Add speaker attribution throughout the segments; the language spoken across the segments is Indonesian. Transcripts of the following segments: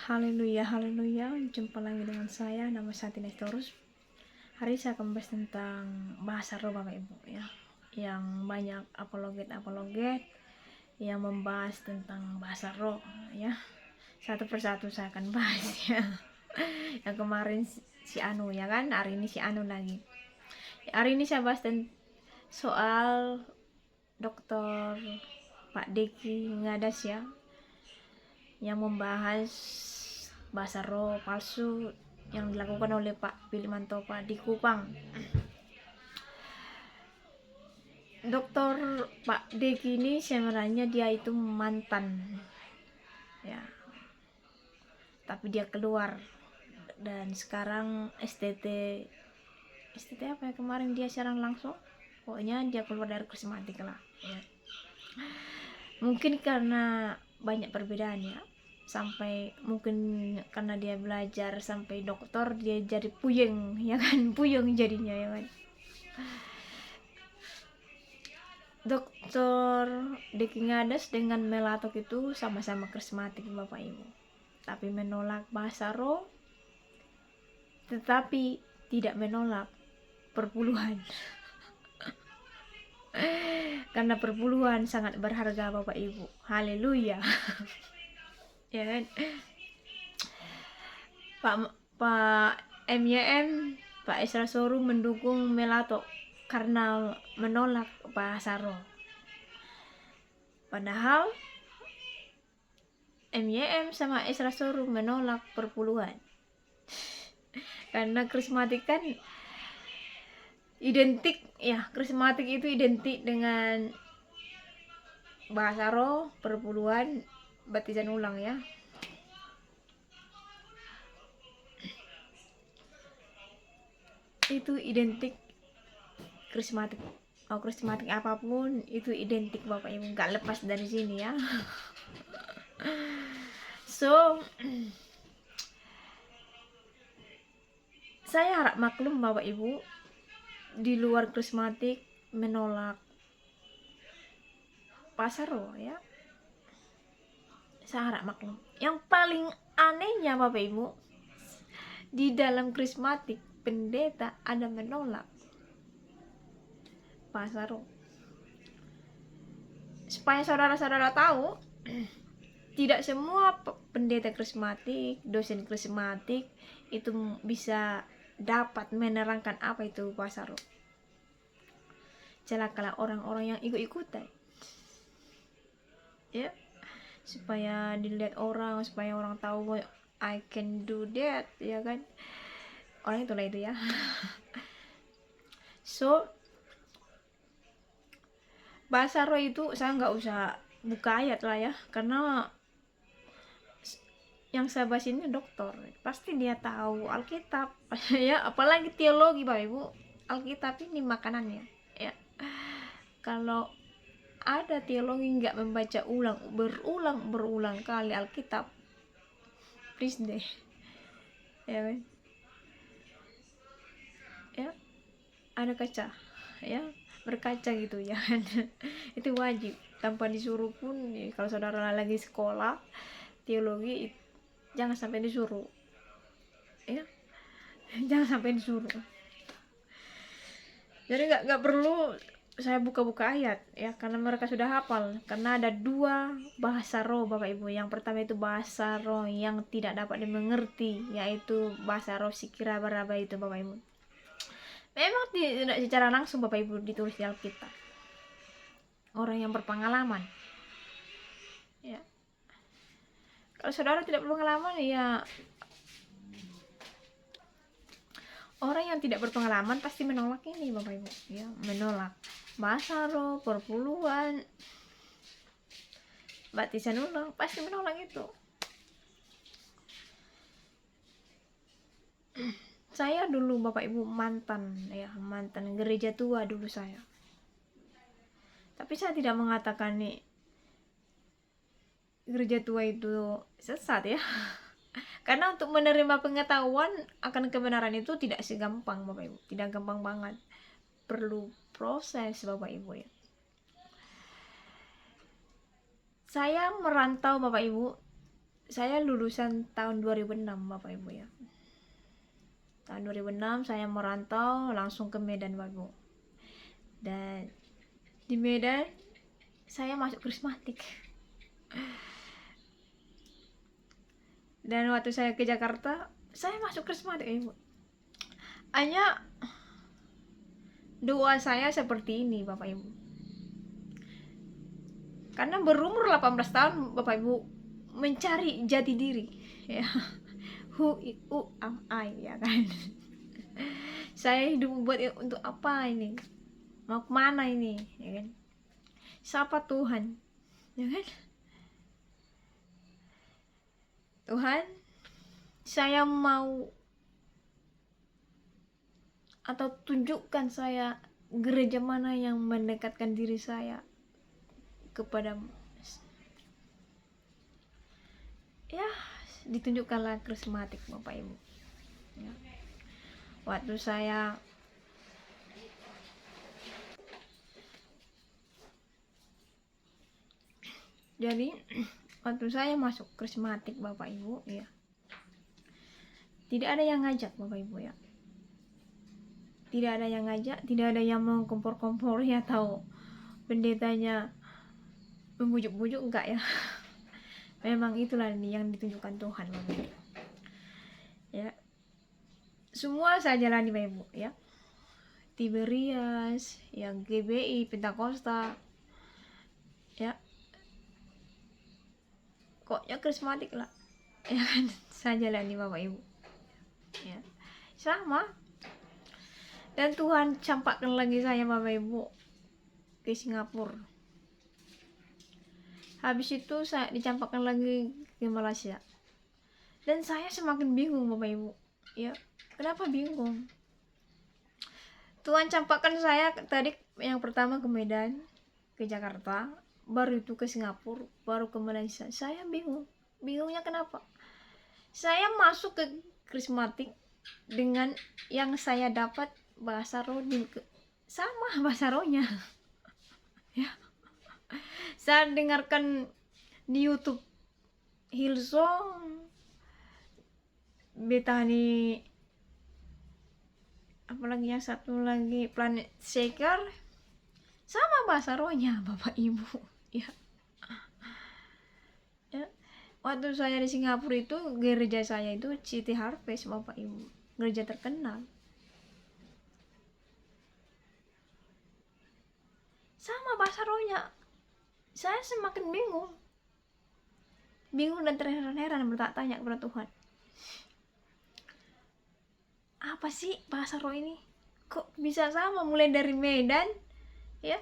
Speaker 1: Haleluya, haleluya. Jumpa lagi dengan saya, nama saya Tina Torus. Hari saya akan membahas tentang bahasa roh Bapak Ibu ya. Yang banyak apologet yang membahas tentang bahasa roh ya. Satu persatu saya akan bahas ya. Yang kemarin si Anu ya kan, hari ini si Anu lagi. Hari ini saya bahas soal Dokter Pak Deki Ngadas ya, yang membahas bahasa roh palsu yang dilakukan oleh Pak Billy Mantopa di Kupang. Dokter Pak Deki ini sebenarnya dia itu mantan ya, tapi dia keluar dan sekarang STT apa ya, kemarin dia siaran langsung, pokoknya dia keluar dari karismatik lah ya. Mungkin karena banyak perbedaan ya, sampai mungkin karena dia belajar sampai dokter dia jadi puyeng ya kan, puyeng jadinya ya kan. Dokter Deki Ngadas dengan Melatok itu sama-sama karismatik Bapak Ibu, tapi menolak bahasa roh, tetapi tidak menolak perpuluhan. Karena perpuluhan sangat berharga Bapak Ibu. Haleluya. Ya kan? Pak MYM, Pak Esra Soru mendukung Melatok karena menolak bahasa roh. Padahal MYM sama Esra Soru menolak perpuluhan. Karena karismatik kan identik ya, karismatik itu identik dengan bahasa roh, perpuluhan, baptisan ulang ya. Itu identik karismatik. Oh, karismatik apapun itu identik Bapak Ibu, nggak lepas dari sini ya. So saya harap maklum Bapak Ibu, di luar karismatik menolak bahasa roh ya. Saya harap maklum. Yang paling anehnya Bapak Ibu, di dalam karismatik pendeta ada menolak bahasa roh. Supaya saudara-saudara tahu, tidak semua pendeta karismatik, dosen karismatik itu bisa dapat menerangkan apa itu bahasa roh. Celakalah orang-orang yang ikut-ikutan ya, supaya dilihat orang, supaya orang tahu I can do that ya kan, orang itulah itu ya. So bahasa roh itu saya nggak usah buka ayat lah ya, karena yang saya bahas ini dokter, pasti dia tahu Alkitab ya, apalagi teologi Bapak Ibu. Alkitab ini makanannya ya. Kalau ada teologi nggak membaca berulang kali Alkitab, please deh ya kan, ya ada kaca ya, berkaca gitu ya kan. Itu wajib tanpa disuruh pun ya. Kalau saudara lagi sekolah teologi jangan sampai disuruh ya, jangan sampai disuruh. Jadi nggak perlu saya buka-buka ayat ya, karena mereka sudah hafal. Karena ada dua bahasa roh Bapak Ibu. Yang pertama itu bahasa roh yang tidak dapat dimengerti, yaitu bahasa roh sikira baraba itu Bapak Ibu. Memang tidak secara langsung Bapak Ibu ditulis di Alkitab. Orang yang berpengalaman ya. Kalau saudara tidak berpengalaman ya, orang yang tidak berpengalaman pasti menolak ini Bapak Ibu ya, menolak bahasa roh, perpuluhan, baptisan ulang, pasti menolak itu. Saya dulu Bapak Ibu mantan gereja tua dulu saya. Tapi saya tidak mengatakan nih gereja tua itu sesat ya. Karena untuk menerima pengetahuan akan kebenaran itu tidak segampang Bapak Ibu, tidak gampang banget. Perlu proses Bapak Ibu ya. Saya merantau Bapak Ibu saya lulusan tahun 2006 Bapak Ibu ya. Tahun 2006 saya merantau langsung ke Medan Bapak Ibu. Dan di Medan saya masuk krismatik. Dan waktu saya ke Jakarta saya masuk krismatik Ibu. Hanya doa saya seperti ini Bapak Ibu. Karena berumur 18 tahun Bapak Ibu mencari jati diri ya. Who am I ya kan. Saya hidup buat untuk apa ini, mau kemana ini ya kan, siapa Tuhan ya kan. Tuhan, saya mau atau tunjukkan saya gereja mana yang mendekatkan diri saya kepadamu ya. Ditunjukkanlah krismatik Bapak Ibu ya. Waktu saya jadi waktu saya masuk krismatik Bapak Ibu ya, tidak ada yang ngajak Bapak Ibu ya, tidak ada yang ngajak, tidak ada yang mau kompor-kompor ya, atau pendetanya membujuk-bujuk, enggak ya. Memang itulah yang ditunjukkan Tuhan Bapak Ibu ya. Semua saya jalani Bapak Ibu ya, Tiberias, yang GBI, Pentakosta ya, koknya krismatik lah ya kan. Saya jalani Bapak Ibu ya, sama. Dan Tuhan campakkan lagi saya Bapak Ibu ke Singapura. Habis itu saya dicampakkan lagi ke Malaysia. Dan saya semakin bingung Bapak Ibu ya. Kenapa bingung? Tuhan campakkan saya tadi yang pertama ke Medan, ke Jakarta, baru itu ke Singapura, baru ke Malaysia. Saya bingung. Bingungnya kenapa? Saya masuk ke krismatik dengan yang saya dapat bahasa roh sama bahasa rohnya ya. Saya dengarkan di YouTube Hillsong, Bethany, apalagi yang satu lagi Planet Shaker, sama bahasa rohnya Bapak Ibu ya. Ya. Waktu saya di Singapura itu, gereja saya itu City Harvest Bapak Ibu, gereja terkenal. Sama bahasa rohnya. Saya semakin bingung dan terheran-heran bertanya kepada Tuhan, apa sih bahasa roh ini? Kok bisa sama, mulai dari Medan ya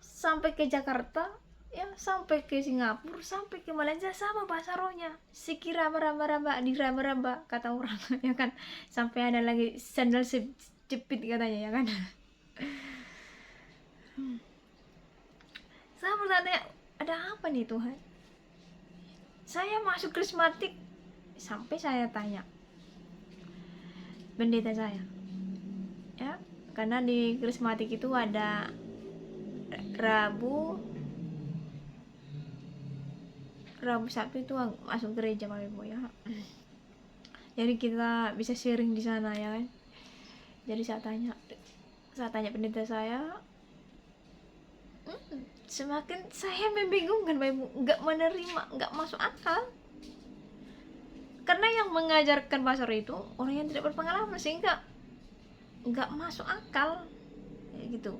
Speaker 1: sampai ke Jakarta ya, sampai ke Singapura, sampai ke Malaysia, sama bahasa rohnya. Sikira meraba-raba, diraba-raba kata orang ya kan. Sampai ada lagi sandal jepit katanya ya kan. Saya bertanya, ada apa nih Tuhan? Saya masuk krismatik, sampai saya tanya pendeta saya ya, karena di krismatik itu ada Rabu Sabtu itu masuk gereja Bapak Ibu ya. Jadi kita bisa sharing di sana ya kan. Jadi saya tanya pendeta saya, semakin saya membingungkan Bapak Ibu, nggak menerima, nggak masuk akal. Karena yang mengajarkan bahasa roh itu orang yang tidak berpengalaman, sehingga nggak masuk akal gitu.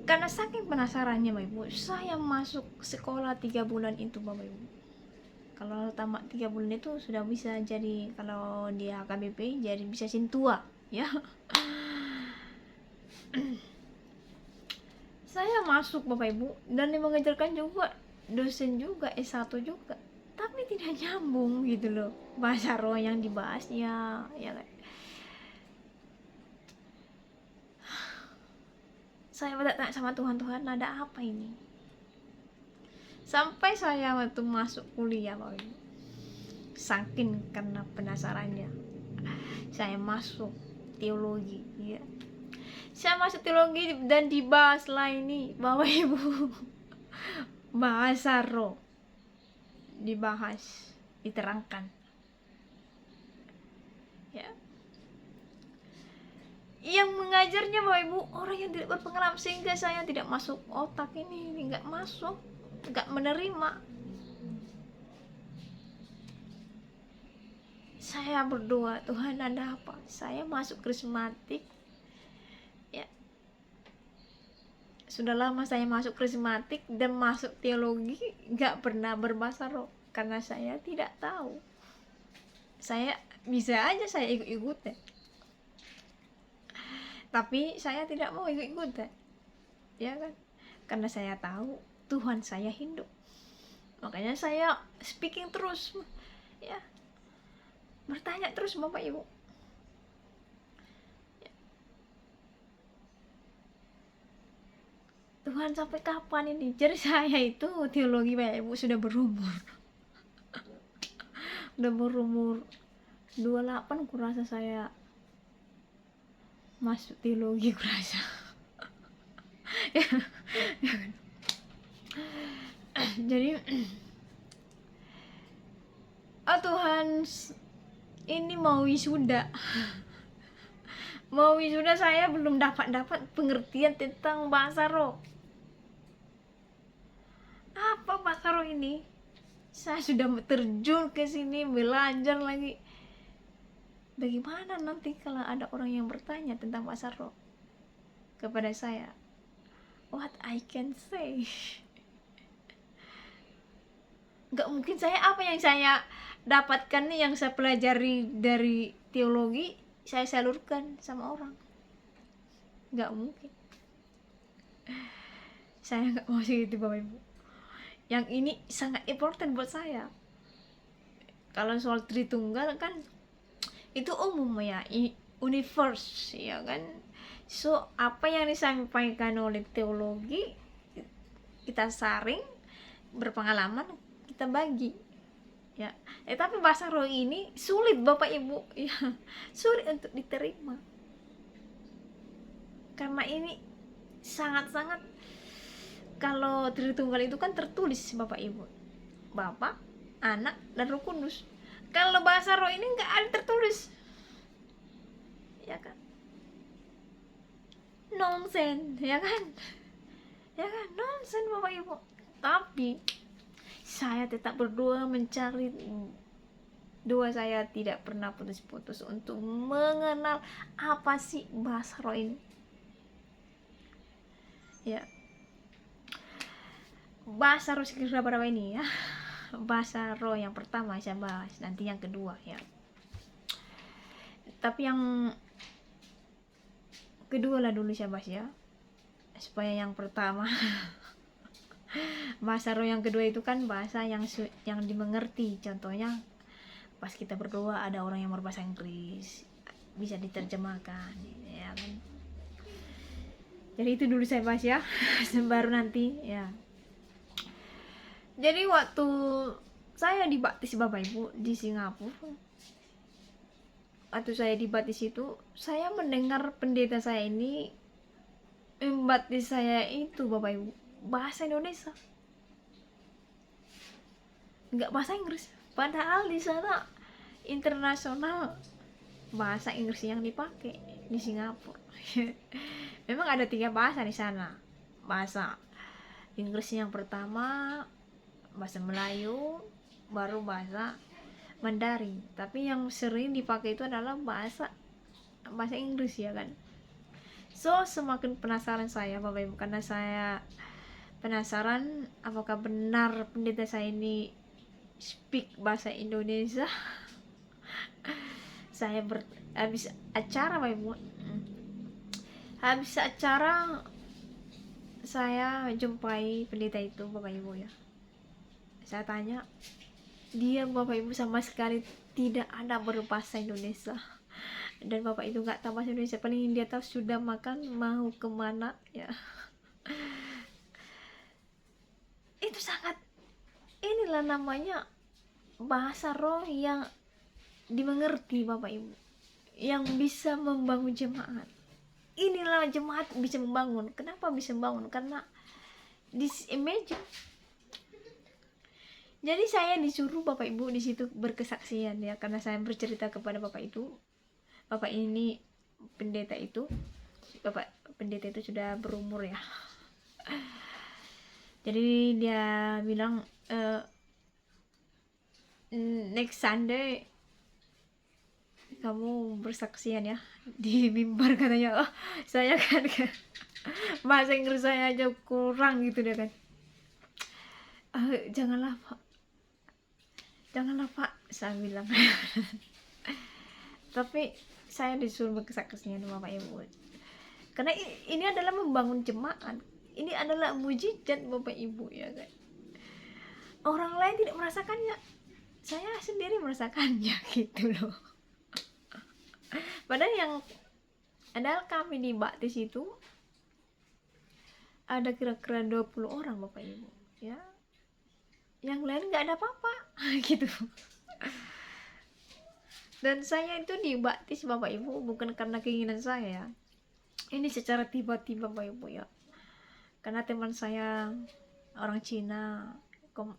Speaker 1: Karena saking penasarannya Bapak Ibu, saya masuk sekolah 3 bulan itu Bapak Ibu. Kalau tamat 3 bulan itu sudah bisa jadi, kalau di HKBP jadi bisa sintua ya. Saya masuk Bapak Ibu, dan yang mengajarkan juga dosen juga, S1 juga, tapi tidak nyambung gitu loh bahasa roh yang dibahasnya ya kan. Saya bertanya sama Tuhan, ada apa ini? Sampai saya waktu masuk kuliah Bapak Ibu, saking karena penasarannya, saya masuk teologi ya. Saya masuk teologi dan dibahas lah ini Bapak Ibu, bahasa roh dibahas, diterangkan. Ya. Yang mengajarnya Bapak Ibu orang yang tidak berpengalaman, sehingga saya tidak masuk otak ini nggak masuk, nggak menerima. Saya berdoa, Tuhan ada apa? Saya masuk karismatik, ya sudah lama saya masuk karismatik dan masuk teologi, nggak pernah berbahasa roh karena saya tidak tahu. Saya bisa aja saya ikut-ikut, tapi saya tidak mau ikut-ikut, ya kan? Karena saya tahu Tuhan saya hidup, makanya saya speaking terus, ya, bertanya terus Bapak Ibu. Ya. Tuhan sampai kapan ini? Jadi saya itu teologi Bapak Ibu sudah berumur udah berumur 28 kurasa saya masuk teologi kurasa. Ya, ya kan? Jadi oh Tuhan, ini mau wisuda saya belum dapat pengertian tentang bahasa roh. Apa bahasa roh ini? Saya sudah terjun ke sini belajar lagi. Bagaimana nanti kalau ada orang yang bertanya tentang bahasa roh kepada saya? What I can say? Gak mungkin apa yang saya dapatkan nih, yang saya pelajari dari teologi, saya salurkan sama orang. Gak mungkin. Saya gak mau segitu Bapak Ibu. Yang ini sangat important buat saya. Kalau soal Tritunggal kan itu umum ya, universe ya kan. So apa yang disampaikan oleh teologi kita saring, berpengalaman kita bagi, ya. Tapi bahasa roh ini sulit Bapak Ibu, ya, sulit untuk diterima karena ini sangat-sangat, kalau Tritunggal itu kan tertulis Bapak Ibu, Bapa, Anak, dan Roh Kudus. Kalau bahasa roh ini nggak ada tertulis, ya kan? Nonsen, ya kan? Ya kan, nonsen Bapak Ibu. Tapi saya tetap berdoa mencari doa, saya tidak pernah putus-putus untuk mengenal apa sih bahasa roh ini. Ya. Bahasa roh sekira berapa ini ya? Bahasa roh yang pertama saya bahas, nanti yang kedua ya. Tapi yang kedua lah dulu saya bahas ya, supaya yang pertama bahasa roh yang kedua itu kan bahasa yang dimengerti. Contohnya pas kita berdoa ada orang yang berbahasa Inggris, bisa diterjemahkan, ya kan? Jadi itu dulu saya bahas ya. Baru nanti ya. Jadi waktu saya dibaptis Bapak Ibu di Singapura, waktu saya dibaptis itu, saya mendengar pendeta saya ini membaptis saya itu Bapak Ibu bahasa Indonesia, nggak bahasa Inggris. Padahal di sana internasional bahasa Inggris yang dipakai di Singapura. Memang ada 3 bahasa di sana. Bahasa Inggris yang pertama, bahasa Melayu, baru bahasa Mandarin. Tapi yang sering dipakai itu adalah bahasa Inggris, ya kan. So semakin penasaran saya Bapak Ibu, karena saya penasaran apakah benar pendeta saya ini speak bahasa Indonesia. Saya habis acara Bapak Ibu, habis acara saya jumpai pendeta itu Bapak Ibu ya. Saya tanya, dia Bapak Ibu sama sekali tidak ada berbahasa Indonesia. Dan Bapak itu nggak tahu bahasa Indonesia, paling dia tahu sudah makan, mau kemana ya. Itu sangat, inilah namanya bahasa roh yang dimengerti Bapak Ibu, yang bisa membangun jemaat. Inilah jemaat bisa membangun. Kenapa bisa membangun? Karena this imagine Jadi saya disuruh Bapak Ibu di situ berkesaksian ya, karena saya bercerita kepada Bapak itu. Bapak ini pendeta itu, Bapak pendeta itu sudah berumur ya. Jadi dia bilang next Sunday kamu bersaksian ya di mimbar, katanya. Oh, saya kan bahasa Inggris saya aja kurang gitu dia kan. Janganlah Pak, saya bilang. Tapi saya disuruh berkesaksian Bapak Ibu, karena ini adalah membangun jemaat, ini adalah mujizat Bapak Ibu ya kan. Orang lain tidak merasakannya, saya sendiri merasakannya gitu loh. Padahal kami dibaptis itu ada kira-kira 20 orang Bapak Ibu ya, yang lain nggak ada apa-apa gitu. Dan saya itu dibaptis Bapak Ibu bukan karena keinginan saya ya, ini secara tiba-tiba Bapak Ibu ya, karena teman saya orang Cina,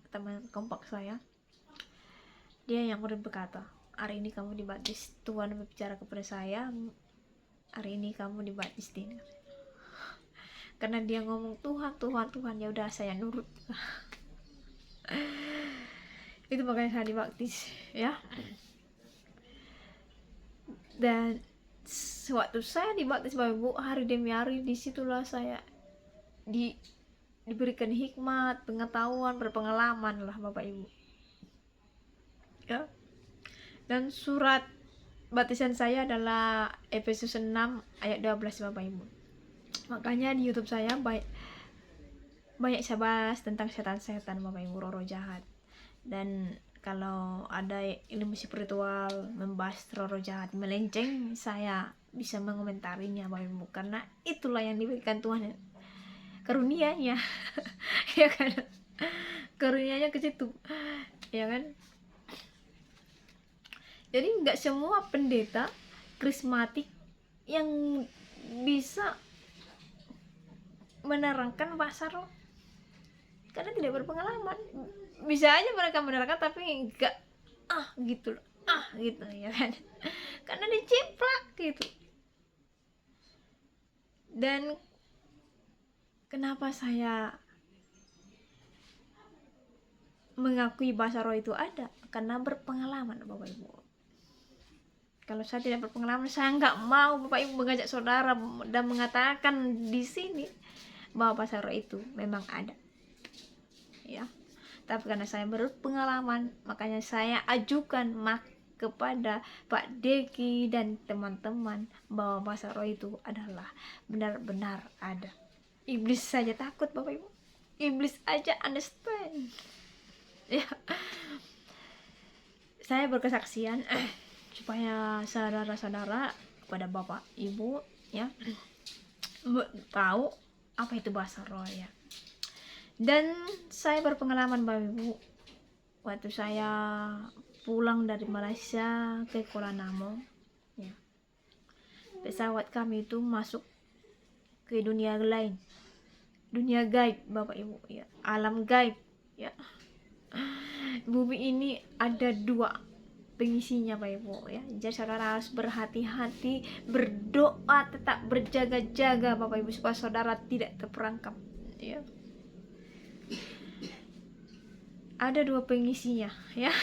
Speaker 1: teman kompak saya, dia yang udah berkata, hari ini kamu dibaptis, Tuhan berbicara kepada saya, hari ini kamu dibaptis Tina. Karena dia ngomong Tuhan, ya udah saya nurut. Itu makanya saya dibaptis ya. Dan waktu saya dibaptis Bapak Ibu, hari demi hari disitulah saya diberikan hikmat, pengetahuan, berpengalaman lah Bapak Ibu ya. Dan surat baptisan saya adalah Efesus 6 ayat 12 Bapak Ibu. Makanya di YouTube saya banyak saya bahas tentang setan-setan Bapak Ibu, roh jahat. Dan kalau ada ilmu spiritual membahas roh jahat melenceng, saya bisa mengomentarinya Bapak Ibu, karena itulah yang diberikan Tuhan, karunia-Nya. Ya kan, karunia-Nya ke situ ya kan. Jadi nggak semua pendeta karismatik yang bisa menerangkan bahasa roh, karena tidak berpengalaman. Bisa aja mereka menerangkan tapi enggak gitu loh, gitu ya kan, karena diciplak gitu. Dan kenapa saya mengakui bahasa roh itu ada? Karena berpengalaman Bapak Ibu. Kalau saya tidak berpengalaman, saya nggak mau Bapak Ibu mengajak saudara dan mengatakan di sini bahwa bahasa roh itu memang ada ya. Tapi karena saya berpengalaman, makanya saya ajukan kepada Pak Deki dan teman-teman bahwa bahasa roh itu adalah benar-benar ada. Iblis saja takut Bapak Ibu, iblis aja understand ya. Saya berkesaksian supaya saudara-saudara, kepada Bapak Ibu ya, tahu apa itu bahasa roh ya. Dan saya berpengalaman Bapak Ibu, waktu saya pulang dari Malaysia ke Kuala Namu ya, pesawat kami itu masuk ke dunia lain, dunia gaib Bapak Ibu ya, alam gaib ya. Bumi ini ada 2 pengisinya Bapak Ibu ya. Jadi saudara harus berhati-hati, berdoa, tetap berjaga-jaga Bapak Ibu, supaya saudara tidak terperangkap ya. Ada 2 pengisinya ya.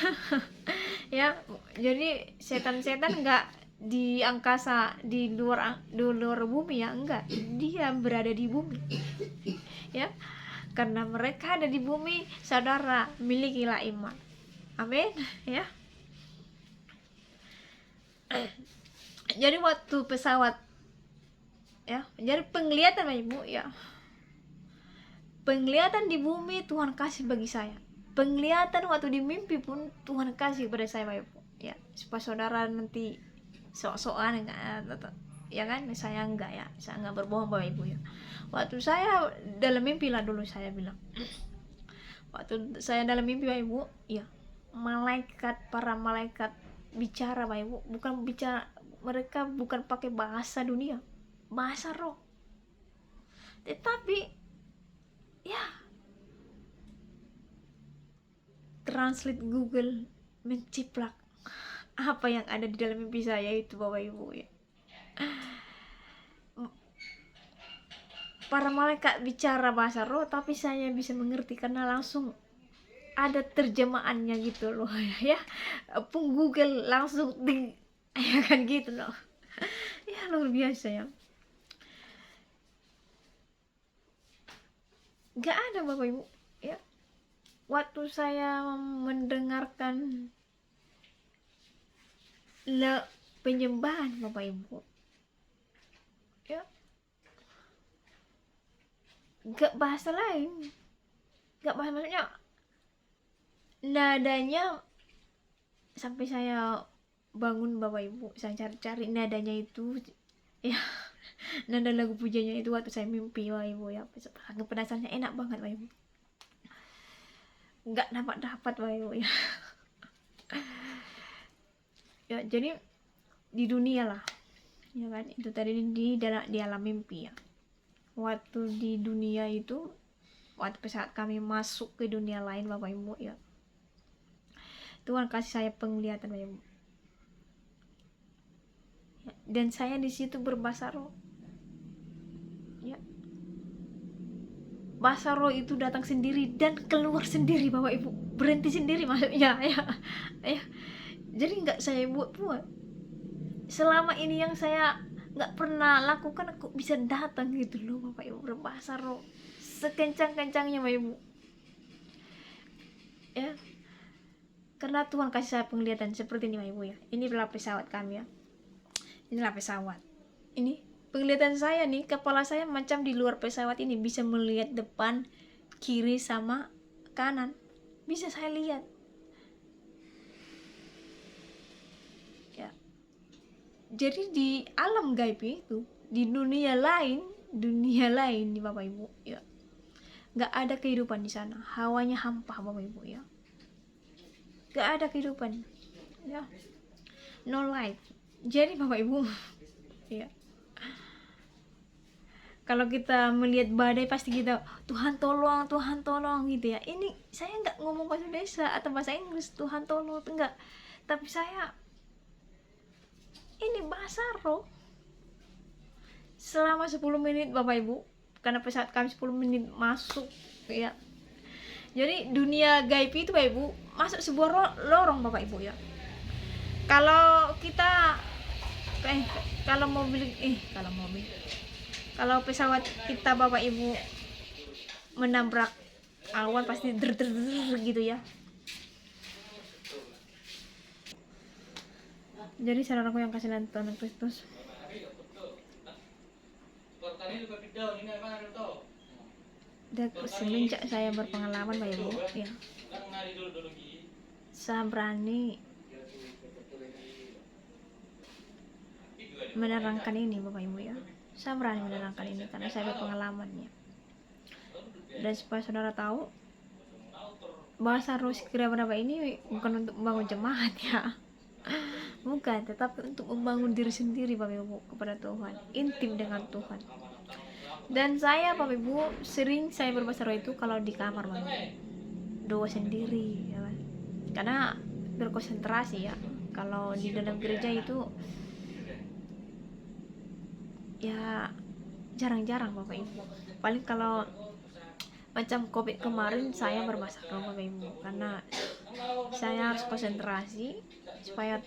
Speaker 1: Ya, jadi setan-setan enggak di angkasa, di luar bumi ya, enggak, dia berada di bumi ya. Karena mereka ada di bumi, saudara milikilah iman, amin ya. Jadi waktu pesawat ya, jadi penglihatan Bapak Ibu ya, penglihatan di bumi Tuhan kasih bagi saya, penglihatan waktu di mimpi pun Tuhan kasih pada saya Bapak Ibu ya, supaya saudara nanti sok-sokan ya kan. Saya enggak ya, saya enggak berbohong Bapak Ibu ya. Waktu saya dalam mimpi lah, dulu saya bilang, waktu saya dalam mimpi Bapak Ibu ya, para malaikat bicara Bapak Ibu, bukan bicara, mereka bukan pakai bahasa dunia, bahasa roh, tetapi ya translate Google menciplak apa yang ada di dalam mimpi saya itu, Bapak Ibu ya. Para malaikat bicara bahasa roh, tapi saya bisa mengerti karena langsung ada terjemahannya gitu loh ya. Pun Google langsung ding, ya kan gitu loh. Ya luar biasa ya. Gak ada Bapak Ibu ya. Waktu saya mendengarkan penyembahan Bapak Ibu ya, gak bahasa lain, gak bahasa, maksudnya nadanya sampai saya bangun Bapak Ibu, saya cari-cari nadanya itu ya. Nada lagu pujanya itu waktu saya mimpi Bapak Ibu ya, penasarannya enak banget Bapak Ibu, nggak dapat Bapak Ibu ya. Ya jadi di dunia lah ya kan, itu tadi di alam mimpi ya. Waktu di dunia itu, waktu saat kami masuk ke dunia lain Bapak Ibu ya, Tuhan kasih saya penglihatan Bapak Ibu ya, dan saya di situ berbahasa roh ya. Bahasa roh itu datang sendiri dan keluar sendiri Bapak Ibu, berhenti sendiri maksudnya ya. Jadi nggak saya buat-buat. Selama ini yang saya nggak pernah lakukan, kok bisa datang gitu loh Bapak Ibu, berbahasa roh sekencang-kencangnya Bapak Ibu ya. Karena Tuhan kasih saya penglihatan seperti ini Bapak Ibu ya. Ini adalah pesawat kami ya. Inilah pesawat. Ini penglihatan saya nih, kepala saya macam di luar pesawat ini bisa melihat depan, kiri sama kanan. Bisa saya lihat. Ya. Jadi di alam gaib itu, di dunia lain di Bapak Ibu ya, nggak ada kehidupan di sana, hawanya hampa Bapak Ibu ya, nggak ada kehidupan ya, no life. Jadi Bapak Ibu ya, kalau kita melihat badai pasti kita Tuhan tolong gitu ya. Ini saya nggak ngomong bahasa Indonesia atau bahasa Inggris Tuhan tolong, enggak, tapi saya ini bahasa roh selama 10 menit Bapak Ibu, karena pesawat kami 10 menit masuk ya. Jadi dunia gaib itu Bapak Ibu masuk sebuah lorong Bapak Ibu ya. Kalau kita kalau pesawat kita Bapak Ibu menabrak awan pasti der gitu ya. Jadi saudaraku yang kasih Tuhan Kristus, dan semenjak saya berpengalaman Bapak Ibu ya, saya berani menerangkan ini Bapak Ibu ya. Saya berani menerangkan ini karena saya berpengalamannya. Dan supaya saudara tahu, bahasa roh kira berapa ini bukan untuk membangun jemaat ya, bukan, tetapi untuk membangun diri sendiri Bapak Ibu kepada Tuhan, intim dengan Tuhan. Dan saya Bapak Ibu sering saya berbahasa roh itu kalau di kamar Bapak Ibu, doa sendiri ya kan? Karena berkonsentrasi ya. Kalau di dalam gereja itu ya jarang-jarang Bapak Ibu. Paling kalau macam COVID kemarin saya berbahasa roh Bapak Ibu, karena saya harus konsentrasi supaya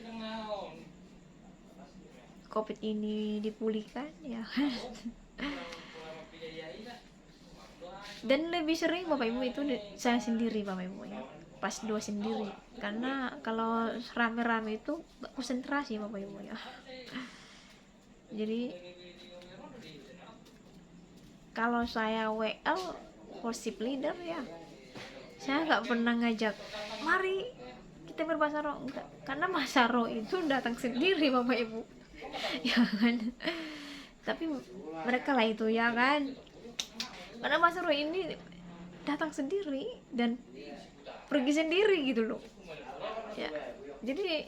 Speaker 1: COVID ini dipulihkan ya. Dan lebih sering Bapak Ibu itu saya sendiri Bapak Ibu ya, pas doa sendiri, karena kalau rame-rame itu gak konsentrasi Bapak Ibu ya. Jadi kalau saya WL worship leader ya, saya nggak pernah ngajak mari kita berbahasa roh, enggak, karena bahasa roh itu datang sendiri Bapak Ibu ya kan. Tapi mereka lah itu ya kan, karena bahasa roh ini datang sendiri dan pergi sendiri gitu loh ya. Jadi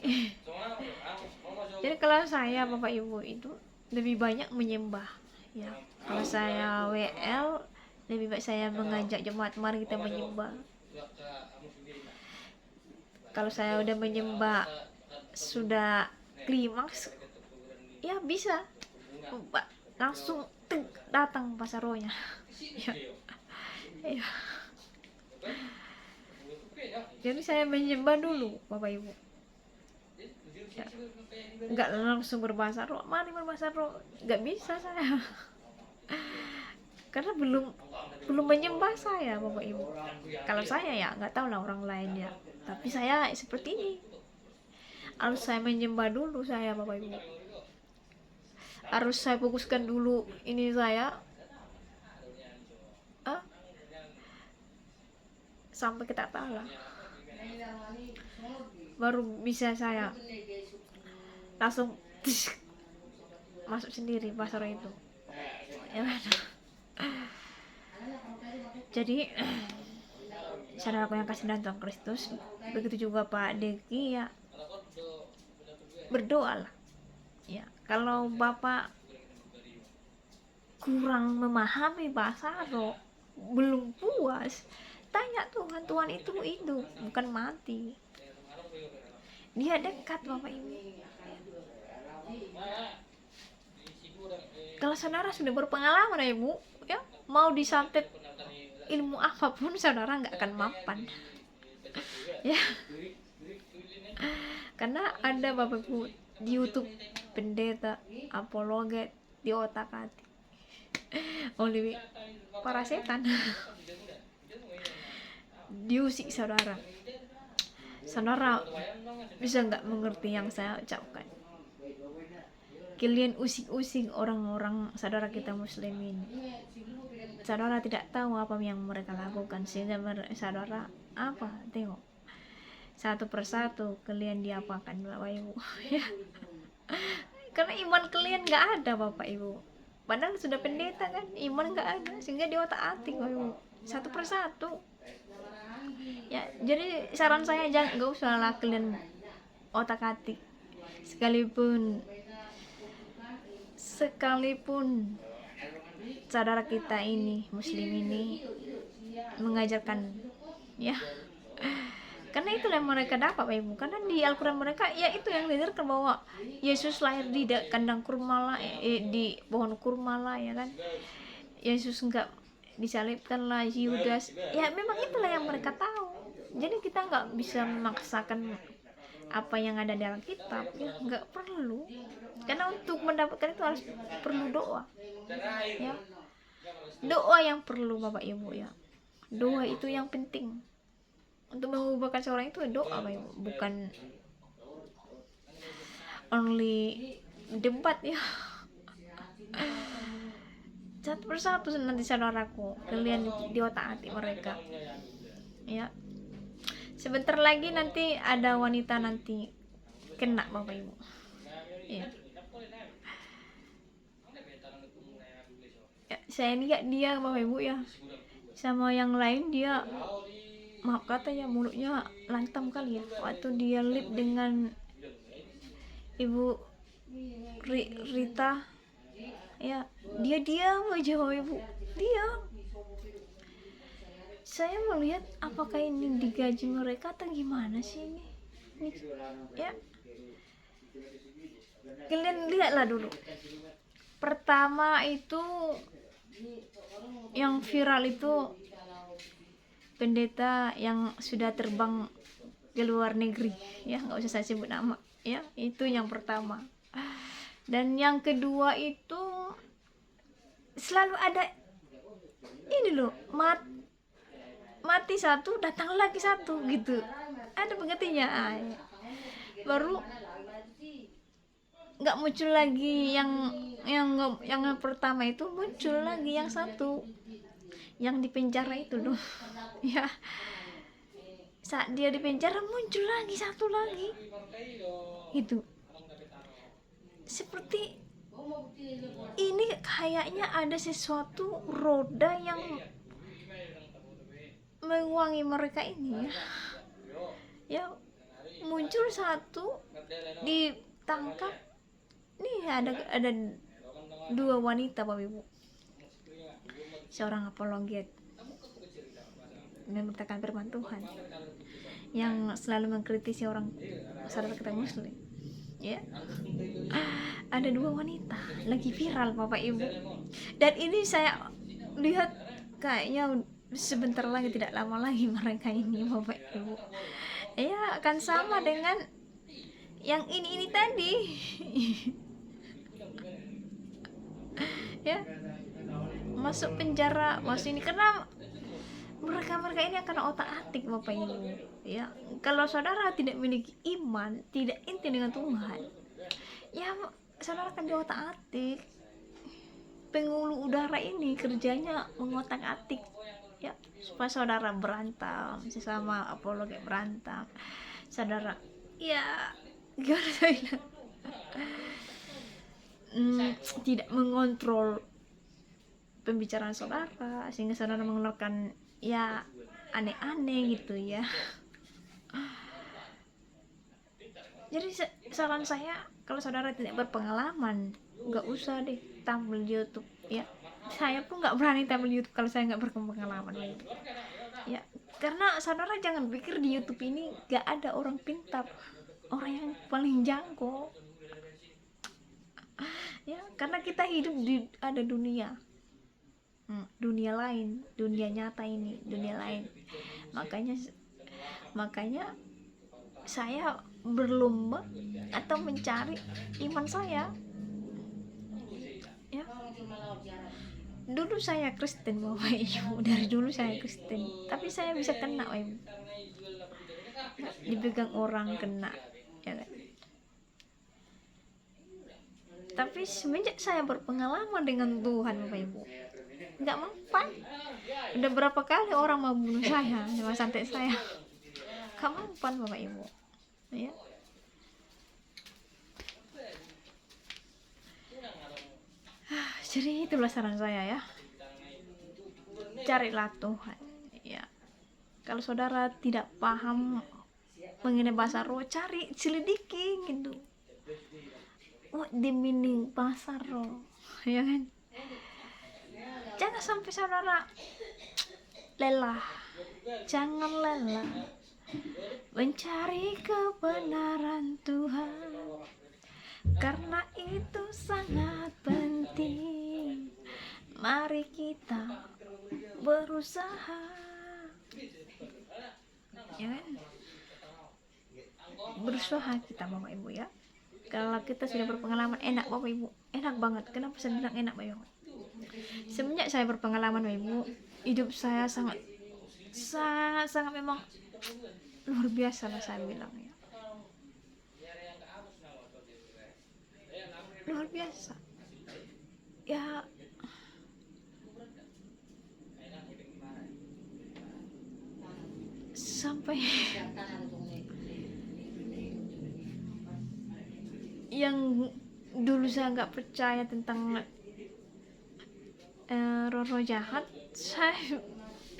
Speaker 1: kalau saya Bapak Ibu itu lebih banyak menyembah ya. Kalau saya WL lebih baik saya mengajak jemaat mari kita menyembah. Kalau saya udah menyembah sudah klimaks, ya bisa langsung datang pasaronya. Ya, ya. Jadi saya menyembah dulu Bapak Ibu, ya. Nggak langsung berbahasa roh, mari berbahasa roh, nggak bisa saya. Karena belum menyembah saya Bapak Ibu. Kalau saya ya nggak tahu lah orang lain ya, tapi saya seperti ini, harus saya menyembah dulu saya Bapak Ibu, harus saya fokuskan dulu ini saya sampai kita taala, baru bisa saya langsung masuk sendiri pasar itu, ya. Jadi saudaraku yang kasih dalam Tuhan Kristus, begitu juga Pak Deki, ya berdoalah, ya. Kalau Bapak kurang memahami bahasa roh, belum puas, tanya Tuhan. Tuhan itu hidup, bukan mati. Dia dekat Bapak Ibu. Kalau saudara sudah berpengalaman ya Ibu, ya, mau disantet ilmu apapun saudara nggak akan mapan. Ya. Karena ada Bapak Ibu di YouTube pendeta apologet di otak-atik oleh para setan. Diusik saudara. Saudara bisa nggak mengerti yang saya ucapkan? Kalian usik-usik orang-orang saudara kita muslim ini. Saudara tidak tahu apa yang mereka lakukan, sehingga saudara apa? Tengok satu persatu kalian diapakan Bapak Ibu. Ya. Karena iman kalian nggak ada Bapak Ibu. Padahal sudah pendeta kan, iman nggak ada, sehingga di otak-atik Bapak Ibu, satu persatu. Ya, jadi saran saya jangan, nggak usah lah kalian otak-atik, sekalipun saudara kita ini muslim ini mengajarkan, ya. Karena itulah yang mereka dapat Bapak Ibu. Karena di Al-Quran mereka, ya itu yang diajarkan bahwa Yesus lahir di kandang kurma lah, di pohon kurma lah, ya kan. Yesus enggak disalibkan lah Yudas. Ya memang itulah yang mereka tahu. Jadi kita nggak bisa memaksakan apa yang ada dalam Alkitab, ya nggak perlu. Karena untuk mendapatkan itu harus perlu doa, ya. Doa yang perlu Bapak Ibu, ya. Doa itu yang penting. Untuk mengubahkan seorang itu doa Bapak Ibu, bukan only debat, ya. Satu persatu nanti saudaraku, kalian di otak-atik mereka, ya. Sebentar lagi nanti ada wanita nanti kena Bapak Ibu, ya. Ya, saya lihat dia Bapak Ibu, ya, sama yang lain dia, maaf kata ya, mulutnya lantam kali ya, waktu dia lip dengan Ibu Rita, ya, dia diam aja Bapak Ibu, diam. Saya melihat apakah ini digaji mereka atau gimana sih ini, ya. Kalian lihatlah dulu. Pertama itu yang viral itu pendeta yang sudah terbang ke luar negeri, ya, nggak usah saya sebut nama, ya, itu yang pertama. Dan yang kedua itu selalu ada ini loh, mati satu datang lagi satu gitu, ada penggantinya. Baru nggak muncul lagi yang pertama itu, muncul lagi yang satu yang di penjara itu loh, ya. Saat dia di penjara muncul lagi satu lagi itu. Seperti ini kayaknya ada sesuatu roda yang menguangi mereka ini, ya. Muncul satu ditangkap. Nih ada dua wanita Bapak Ibu, seorang apologet memberitakan firman Tuhan, yang selalu mengkritisi orang saudara kita muslim, ya. Ada 2 wanita lagi viral Bapak Ibu, dan ini saya lihat kayaknya sebentar lagi, tidak lama lagi mereka ini Bapak Ibu ya akan sama dengan yang ini tadi ya, masuk penjara, masuk ini karena mereka ini akan otak atik Bapak Ibu ya. Kalau saudara tidak memiliki iman, tidak inti dengan Tuhan, ya saudara akan diotak atik. Pengulu udara ini kerjanya mengotak atik ya, supaya saudara berantem sesama apologet, berantem saudara ya, gimana saya bilang, tidak mengontrol pembicaraan saudara sehingga saudara mengeluarkan ya aneh-aneh gitu ya. Jadi saran saya, kalau saudara tidak berpengalaman, nggak usah deh tampil di YouTube ya. Saya pun nggak berani tampil di YouTube kalau saya nggak berpengalaman ya. Karena saudara jangan pikir di YouTube ini nggak ada orang pintar, orang yang paling jago ya. Karena kita hidup di ada dunia lain, dunia nyata ini, dunia lain. Makanya saya berlomba atau mencari iman saya ya. Dulu saya Kristen Bapak Ibu, dari dulu saya Kristen, tapi saya bisa kena Bapak Ibu, dipegang orang kena ya kan. Tapi semenjak saya berpengalaman dengan Tuhan Bapak Ibu, nggak mempan. Udah berapa kali orang mau bunuh saya, cuma santet saya, nggak mempan Bapak Ibu ya. Jadi itulah saran saya ya, carilah Tuhan ya. Kalau saudara tidak paham mengenai bahasa roh, cari, selidiki gitu, di meaning bahasa roh ya kan. Jangan sampai saudara lelah, jangan lelah mencari kebenaran Tuhan, karena itu sangat penting. Mari kita berusaha ya kan, berusaha kita Bapak Ibu ya. Kalau kita sudah berpengalaman, enak Bapak Ibu, enak banget. Kenapa saya bilang enak Bapak Ibu? Semenjak saya berpengalaman Bapak Ibu, hidup saya sangat memang luar biasa lah saya bilang ya, luar biasa ya. Sampai yang dulu saya nggak percaya tentang roh-roh jahat, saya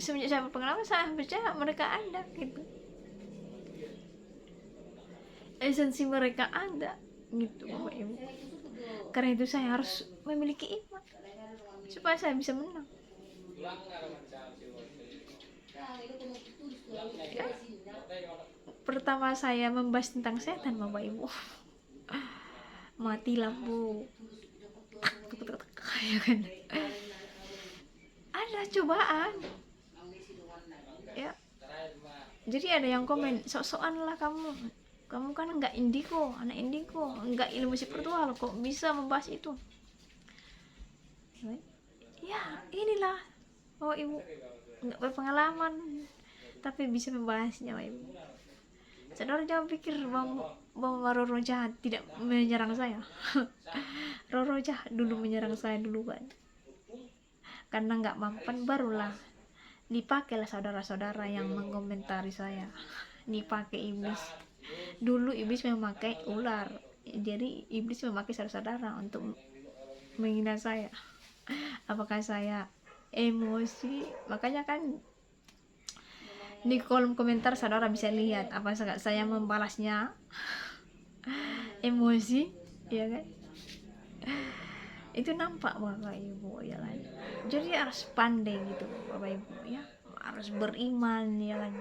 Speaker 1: semenjak saya berpengalaman, saya percaya mereka ada gitu, esensi mereka ada gitu Bapak Ibu. Karena itu saya harus memiliki iman supaya saya bisa menang ya. Pertama saya membahas tentang setan Bapak Ibu, mati lampu ya kan, ada cobaan ya. Jadi ada yang komen, sok-sokan lah kamu kan nggak indigo, anak indigo, nggak ilmu spiritual, kok bisa membahas itu ya. Inilah Bapak Ibu, nggak berpengalaman tapi bisa membahasnya Bapak Ibu. Saudara jangan pikir bahwa roh-roh jahat tidak menyerang saya. Roh-roh jahat dulu menyerang saya duluan, karena nggak mampan barulah dipakailah saudara-saudara yang mengomentari saya, dipakai iblis. Dulu iblis memakai ular, jadi iblis memakai saudara-saudara untuk menghina saya. Apakah saya emosi? Makanya kan di kolom komentar saudara bisa lihat apa saya membalasnya emosi ya kan. Itu nampak Bapak Ibu ya kan. Jadi harus pandai gitu Bapak Ibu ya, harus beriman ya kan.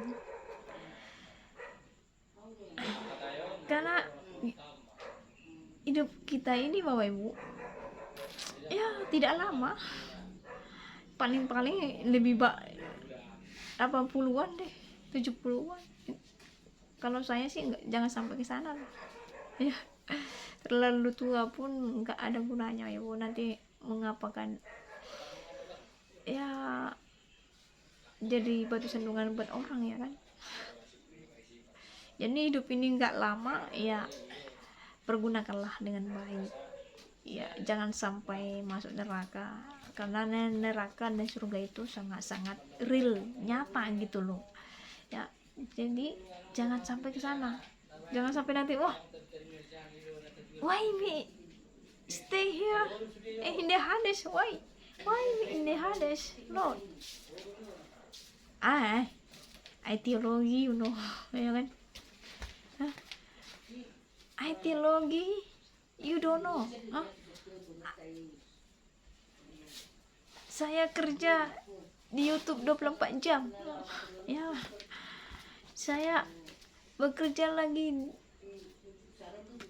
Speaker 1: hidup kita ini Bapak Ibu ya tidak lama, paling-paling lebih 80-an deh, 70-an. Kalau saya sih enggak, jangan sampai ke sana lah. Ya, terlalu tua pun nggak ada gunanya ya Bu, nanti mengapakan ya, jadi batu sandungan buat orang ya kan. Jadi hidup ini nggak lama ya, pergunakanlah dengan baik ya, jangan sampai masuk neraka, karena neraka dan surga itu sangat-sangat real, nyata gitu loh ya. Jadi jangan sampai ke sana, jangan sampai nanti why me stay here in the Hades, why me in the Hades, Lord. I teologi ya kan. I teologi, you don't know, saya kerja di YouTube 24 jam ya, saya bekerja lagi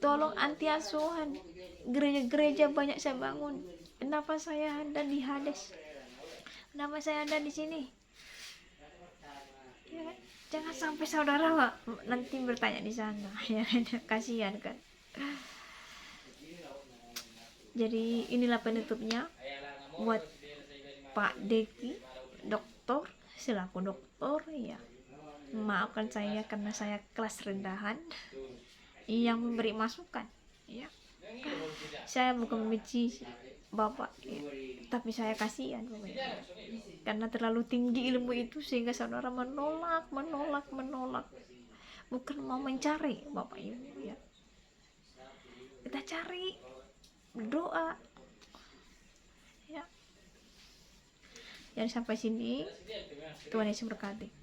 Speaker 1: tolong anti asuhan, gereja-gereja banyak saya bangun. Kenapa saya ada di Hades? Kenapa saya ada di sini? Ya, jangan sampai saudara nanti bertanya di sana ya, kasihan kan. Jadi inilah penutupnya buat Pak Deki, dokter, selaku dokter ya. Maafkan saya karena saya kelas rendahan yang memberi masukan ya. Saya bukan membenci Bapak ya, tapi saya kasihan Bapak ya, karena terlalu tinggi ilmu itu sehingga saudara menolak, bukan mau mencari Bapak Ibu ya. Kita cari, berdoa ya. Jadi sampai sini, Tuhan Yesus berkati.